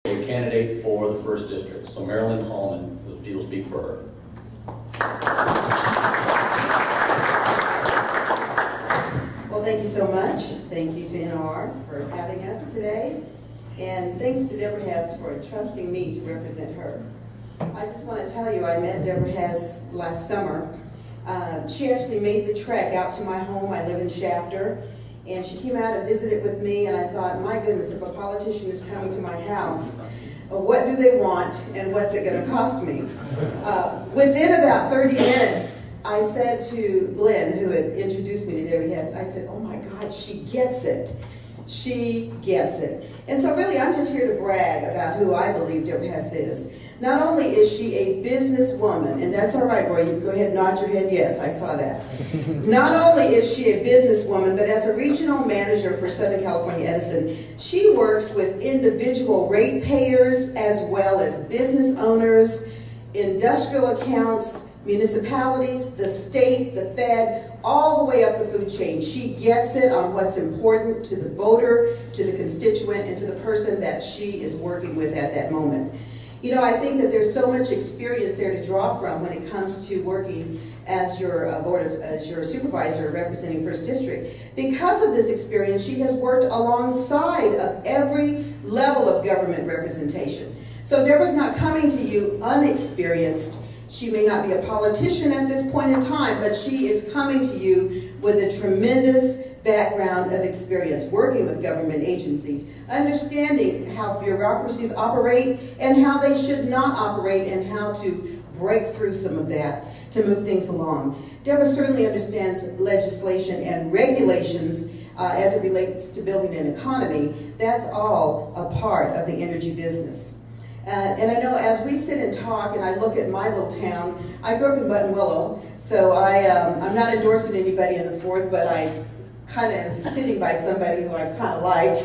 a candidate for the 1st District. So Marilyn Hallman will speak for her. Well, thank you so much. Thank you to NR for having us today. And thanks to Deborah Hess for trusting me to represent her. I just want to tell you, I met Deborah Hess last summer. She actually made the trek out to my home. I live in Shafter. And she came out and visited with me, and I thought, my goodness, if a politician is coming to my house, what do they want and what's it going to cost me? Within about 30 minutes, I said to Glenn, who had introduced me to Debbie Hess, I said, oh my God, she gets it. She gets it. And so really, I'm just here to brag about who I believe Deborah Hess is. Not only is she a businesswoman, and that's all right, Roy, you can go ahead and nod your head, yes, I saw that. Not only is she a businesswoman, but as a regional manager for Southern California Edison, she works with individual ratepayers as well as business owners, industrial accounts, municipalities, the state, the Fed, all the way up the food chain. She gets it on what's important to the voter, to the constituent, and to the person that she is working with at that moment. You know, I think that there's so much experience there to draw from when it comes to working as your as your supervisor representing 1st District. Because of this experience, she has worked alongside of every level of government representation. So Deborah's not coming to you unexperienced. She may not be a politician at this point in time, but she is coming to you with a tremendous background of experience working with government agencies, understanding how bureaucracies operate and how they should not operate and how to break through some of that to move things along. Deborah certainly understands legislation and regulations as it relates to building an economy. That's all a part of the energy business. And I know as we sit and talk and I look at my little town, I grew up in Buttonwillow, so I'm not endorsing anybody in the 4th, but I kind of am sitting by somebody who I kind of like.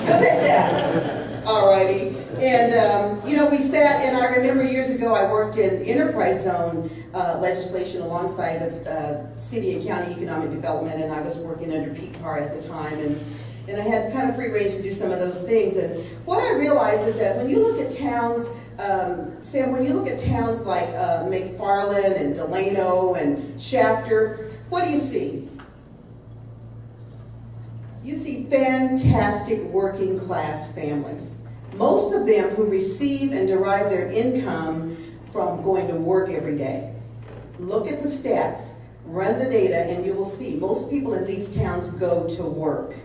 I'll take that. All righty. And, you know, we sat, and I remember years ago I worked in enterprise zone legislation alongside of city and county economic development, and I was working under Pete Parr at the time. And I had kind of free range to do some of those things. And what I realized is that when you look at towns, Sam, when you look at towns like McFarland and Delano and Shafter, what do you see? You see fantastic working class families. Most of them who receive and derive their income from going to work every day. Look at the stats, run the data, and you will see most people in these towns go to work.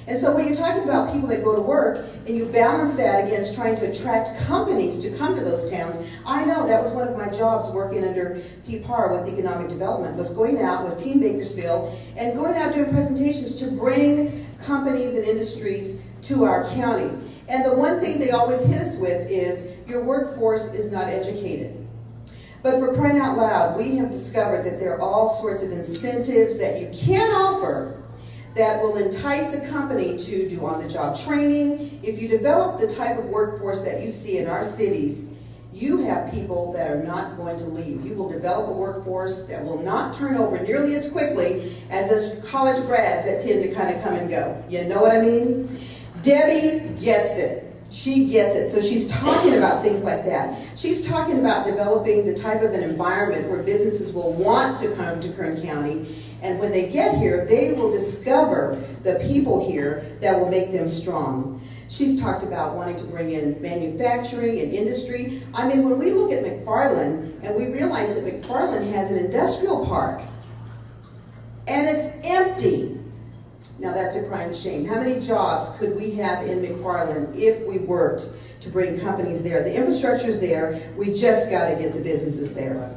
And so when you're talking about people that go to work and you balance that against trying to attract companies to come to those towns, I know that was one of my jobs working under Pete Parr with economic development, was going out with Team Bakersfield and going out doing presentations to bring companies and industries to our county. And the one thing they always hit us with is your workforce is not educated. But for crying out loud, we have discovered that there are all sorts of incentives that you can offer that will entice a company to do on-the-job training. If you develop the type of workforce that you see in our cities, you have people that are not going to leave. You will develop a workforce that will not turn over nearly as quickly as us college grads that tend to kind of come and go. You know what I mean? Debbie gets it. She gets it. So she's talking about things like that. She's talking about developing the type of an environment where businesses will want to come to Kern County. And when they get here, they will discover the people here that will make them strong. She's talked about wanting to bring in manufacturing and industry. I mean, when we look at McFarland and we realize that McFarland has an industrial park and it's empty. Now that's a crying shame. How many jobs could we have in McFarland if we worked to bring companies there? The infrastructure's there. We just got to get the businesses there.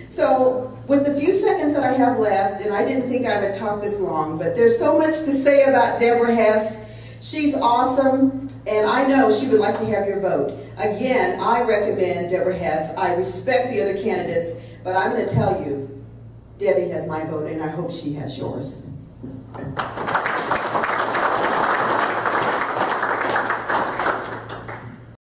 So with the few seconds that I have left, and I didn't think I would talk this long, but there's so much to say about Deborah Hess. She's awesome, and I know she would like to have your vote. Again, I recommend Deborah Hess. I respect the other candidates, but I'm going to tell you, Debbie has my vote, and I hope she has yours.